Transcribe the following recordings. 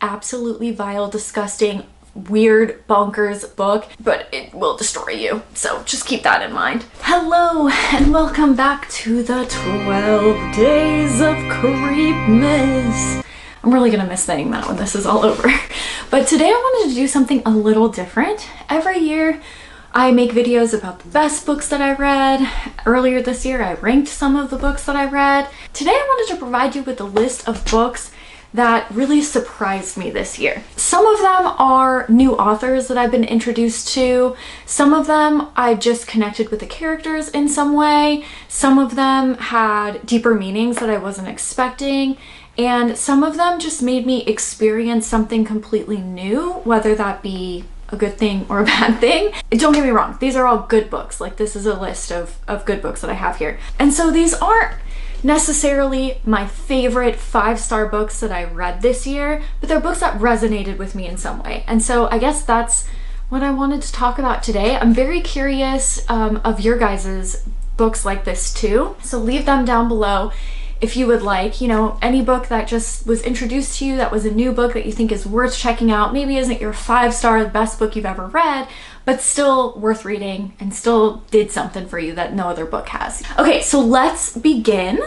absolutely vile, disgusting, weird, bonkers book, but it will destroy you. So just keep that in mind. Hello and welcome back to the 12 Days of Creepmas. I'm really gonna miss saying that when this is all over. But today I wanted to do something a little different. Every year I make videos about the best books that I read. Earlier this year I ranked some of the books that I read. Today I wanted to provide you with a list of books that really surprised me this year. Some of them are new authors that I've been introduced to. Some of them I just connected with the characters in some way. Some of them had deeper meanings that I wasn't expecting. And some of them just made me experience something completely new, whether that be a good thing or a bad thing. Don't get me wrong, these are all good books. Like, this is a list of good books that I have here. And so these aren't necessarily my favorite 5-star books that I read this year, but they're books that resonated with me in some way. And so I guess that's what I wanted to talk about today. I'm very curious of your guys's books like this too. So leave them down below if you would like, you know, any book that just was introduced to you, that was a new book that you think is worth checking out, maybe isn't your 5-star best book you've ever read, but still worth reading and still did something for you that no other book has. Okay, so let's begin.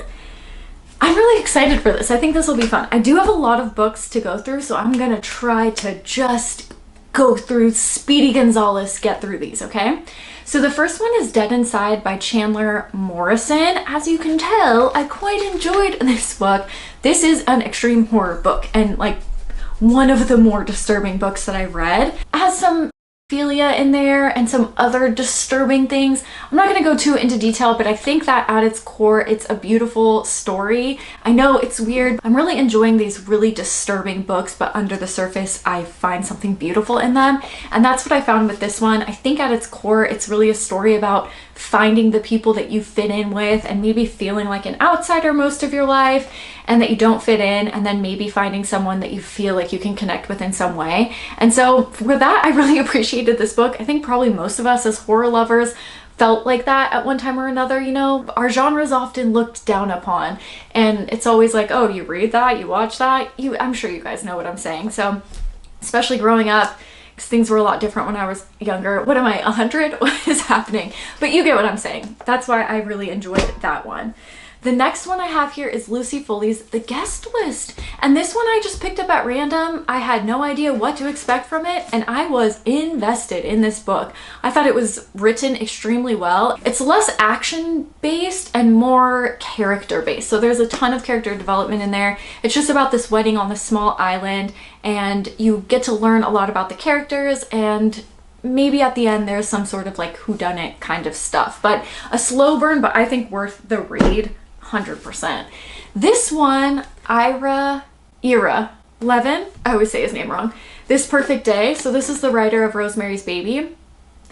I'm really excited for this. I think this will be fun. I do have a lot of books to go through, so I'm gonna try to just go through Speedy Gonzales, get through these, okay? So the first one is Dead Inside by Chandler Morrison. As you can tell, I quite enjoyed this book. This is an extreme horror book and like one of the more disturbing books that I read. It has some pedophilia in there and some other disturbing things. I'm not going to go too into detail, but I think that at its core, it's a beautiful story. I know it's weird. I'm really enjoying these really disturbing books, but under the surface, I find something beautiful in them. And that's what I found with this one. I think at its core, it's really a story about finding the people that you fit in with and maybe feeling like an outsider most of your life and that you don't fit in, and then maybe finding someone that you feel like you can connect with in some way. And so for that, I really appreciated this book. I think probably most of us as horror lovers felt like that at one time or another. You know, our genre is often looked down upon, and it's always like, oh, you read that, you watch that. I'm sure you guys know what I'm saying. So especially growing up, because things were a lot different when I was younger. What am I, 100? What is happening? But you get what I'm saying. That's why I really enjoyed that one. The next one I have here is Lucy Foley's The Guest List. And this one I just picked up at random. I had no idea what to expect from it, and I was invested in this book. I thought it was written extremely well. It's less action-based and more character-based. So there's a ton of character development in there. It's just about this wedding on this small island, and you get to learn a lot about the characters, and maybe at the end there's some sort of like whodunit kind of stuff. But a slow burn, but I think worth the read. 100%. This one, Ira Levin, I always say his name wrong. This Perfect Day. So this is the writer of Rosemary's Baby.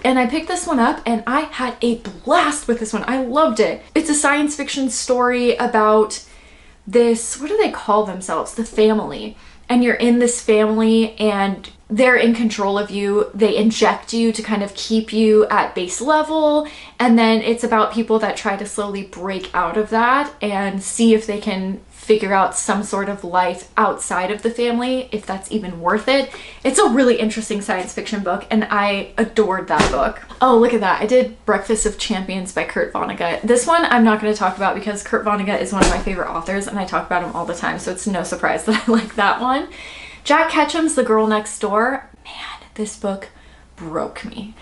And I picked this one up and I had a blast with this one. I loved it. It's a science fiction story about this, what do they call themselves? The family. And you're in this family and they're in control of you. They inject you to kind of keep you at base level. And then it's about people that try to slowly break out of that and see if they can figure out some sort of life outside of the family, if that's even worth it. It's a really interesting science fiction book, and I adored that book. Oh, look at that. I did Breakfast of Champions by Kurt Vonnegut. This one I'm not going to talk about because Kurt Vonnegut is one of my favorite authors and I talk about him all the time, so it's no surprise that I like that one. Jack Ketchum's The Girl Next Door. Man, this book broke me.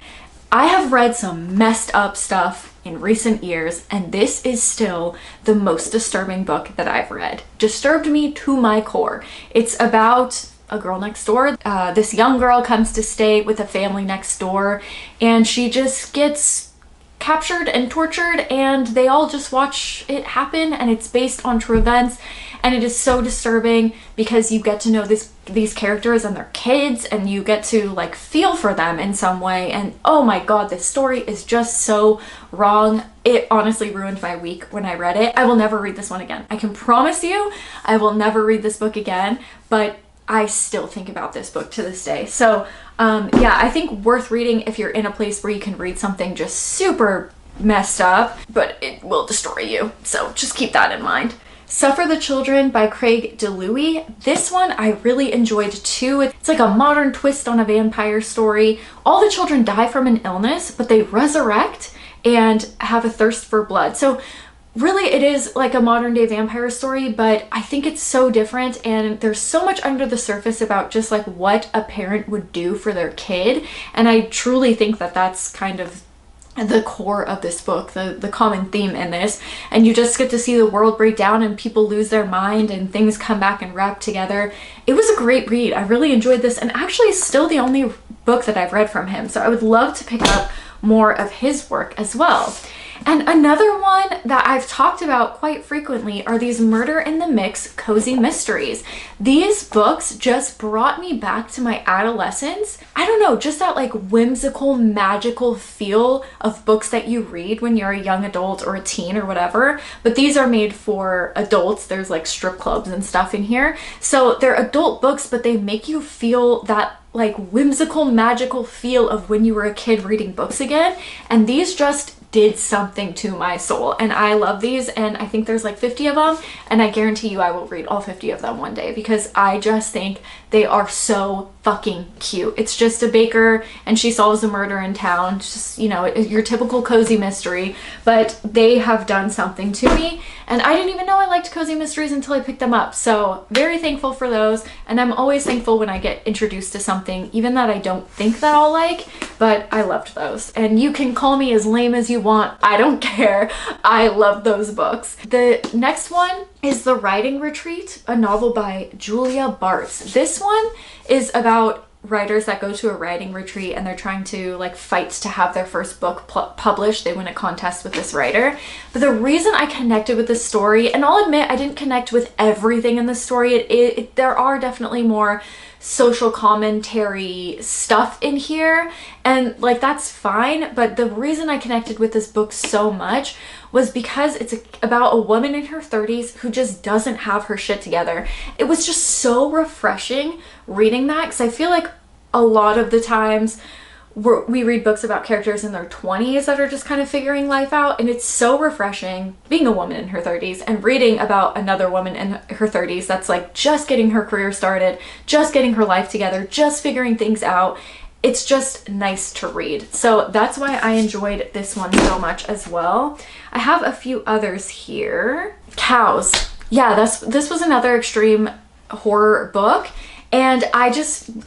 I have read some messed up stuff in recent years, and this is still the most disturbing book that I've read. Disturbed me to my core. It's about a girl next door. This young girl comes to stay with a family next door, and she just gets captured and tortured, and they all just watch it happen, and it's based on true events. And it is so disturbing because you get to know these characters and their kids, and you get to like feel for them in some way. And oh my god, this story is just so wrong. It honestly ruined my week when I read it. I will never read this one again. I can promise you I will never read this book again, but I still think about this book to this day. So yeah, I think worth reading if you're in a place where you can read something just super messed up, but it will destroy you. So just keep that in mind. Suffer the Children by Craig DeLuey. This one I really enjoyed too. It's like a modern twist on a vampire story. All the children die from an illness, but they resurrect and have a thirst for blood. So really it is like a modern day vampire story, but I think it's so different, and there's so much under the surface about just like what a parent would do for their kid. And I truly think that that's kind of the core of this book, the common theme in this. And you just get to see the world break down and people lose their mind and things come back and wrap together. It was a great read. I really enjoyed this, and actually still the only book that I've read from him. So I would love to pick up more of his work as well. And another one that I've talked about quite frequently are these Murder in the Mix cozy mysteries. These books just brought me back to my adolescence. I don't know, just that like whimsical, magical feel of books that you read when you're a young adult or a teen or whatever. But these are made for adults. There's like strip clubs and stuff in here. So they're adult books, but they make you feel that like whimsical, magical feel of when you were a kid reading books again. And these just did something to my soul, and I love these, and I think there's like 50 of them, and I guarantee you I will read all 50 of them one day because I just think they are so fucking cute. It's just a baker and she solves a murder in town. It's just, you know, your typical cozy mystery, but they have done something to me, and I didn't even know I liked cozy mysteries until I picked them up. So very thankful for those, and I'm always thankful when I get introduced to something even that I don't think that I'll like, but I loved those. And you can call me as lame as you want, I don't care. I love those books. The next one is The Writing Retreat, a novel by Julia Bartz. This one is about writers that go to a writing retreat and they're trying to like fight to have their first book published. They win a contest with this writer. But the reason I connected with this story, and I'll admit I didn't connect with everything in the story, there are definitely more social commentary stuff in here, and like that's fine, but the reason I connected with this book so much was because it's about a woman in her 30s who just doesn't have her shit together. It was just so refreshing reading that, because I feel like a lot of the times we read books about characters in their 20s that are just kind of figuring life out, and it's so refreshing being a woman in her 30s and reading about another woman in her 30s that's like just getting her career started, just getting her life together, just figuring things out. It's just nice to read. So that's why I enjoyed this one so much as well. I have a few others here. Cows. Yeah, this was another extreme horror book. And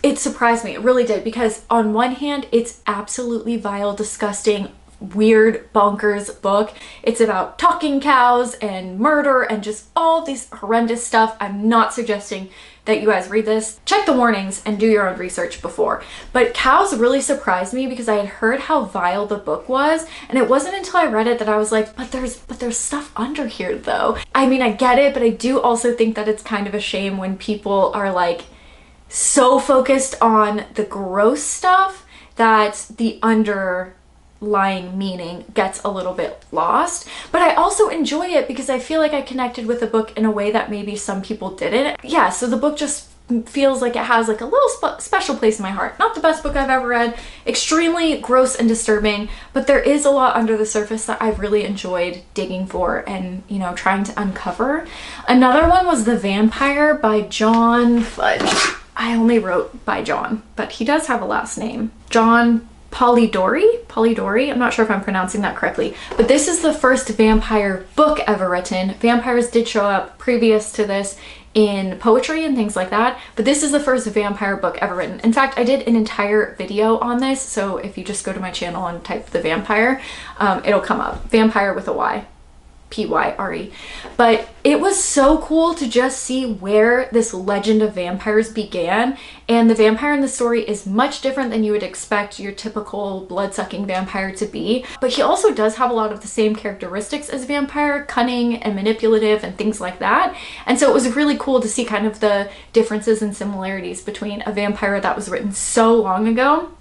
it surprised me, it really did, because on one hand, it's absolutely vile, disgusting, weird, bonkers book. It's about talking cows and murder and just all these horrendous stuff. I'm not suggesting that you guys read this. Check the warnings and do your own research before. But Cows really surprised me because I had heard how vile the book was, and it wasn't until I read it that I was like, but there's stuff under here though. I mean, I get it, but I do also think that it's kind of a shame when people are like so focused on the gross stuff that the underlying meaning gets a little bit lost. But I also enjoy it because I feel like I connected with the book in a way that maybe some people didn't. Yeah, so the book just feels like it has like a little special place in my heart. Not the best book I've ever read, extremely gross and disturbing, but there is a lot under the surface that I've really enjoyed digging for and, you know, trying to uncover. Another one was The Vampire by John Fudge. I only wrote by John, but he does have a last name. John Polidori. I'm not sure if I'm pronouncing that correctly, but this is the first vampire book ever written. Vampires did show up previous to this in poetry and things like that, but this is the first vampire book ever written. In fact, I did an entire video on this, so if you just go to my channel and type The Vampire, it'll come up. Vampire with a Y. Pyre. But it was so cool to just see where this legend of vampires began, and the vampire in the story is much different than you would expect your typical blood-sucking vampire to be, but he also does have a lot of the same characteristics as vampire, cunning and manipulative and things like that. And so it was really cool to see kind of the differences and similarities between a vampire that was written so long ago.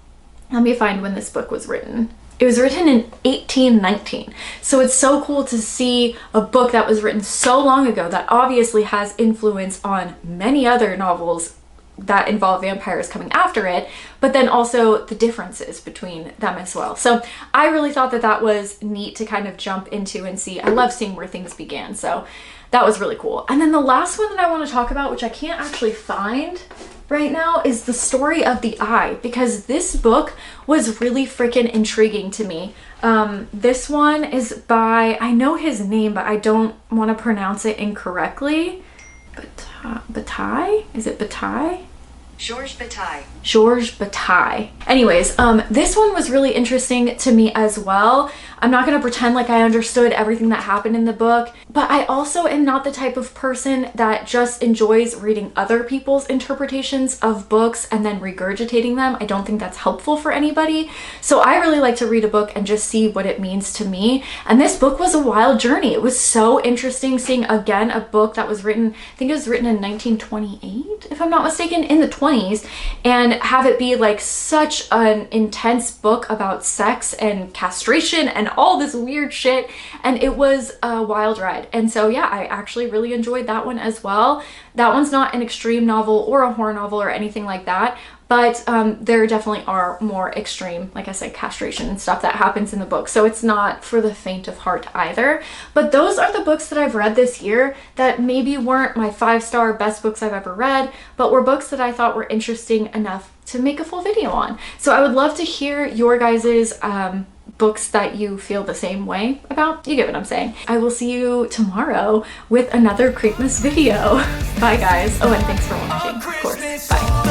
Let me find when this book was written. It was written in 1819. So it's so cool to see a book that was written so long ago that obviously has influence on many other novels that involve vampires coming after it, but then also the differences between them as well. So I really thought that that was neat to kind of jump into and see. I love seeing where things began. So that was really cool. And then the last one that I want to talk about, which I can't actually find right now, is The Story of the Eye, because this book was really freaking intriguing to me. This one is by, I know his name, but I don't want to pronounce it incorrectly. Bataille? Is it Bataille? Georges Bataille. Georges Bataille. Anyways, this one was really interesting to me as well. I'm not going to pretend like I understood everything that happened in the book, but I also am not the type of person that just enjoys reading other people's interpretations of books and then regurgitating them. I don't think that's helpful for anybody. So I really like to read a book and just see what it means to me. And this book was a wild journey. It was so interesting seeing again a book that was written, I think it was written in 1928, if I'm not mistaken, in the 20s, and have it be like such an intense book about sex and castration and all this weird shit. And it was a wild ride. And so yeah, I actually really enjoyed that one as well. That one's not an extreme novel or a horror novel or anything like that, but there definitely are more extreme, like I said, castration and stuff that happens in the book. So it's not for the faint of heart either. But those are the books that I've read this year that maybe weren't my 5-star best books I've ever read, but were books that I thought were interesting enough to make a full video on. So I would love to hear your guys's books that you feel the same way about. You get what I'm saying. I will see you tomorrow with another Creepmas video. Bye guys. Oh, and thanks for watching, of course. Bye.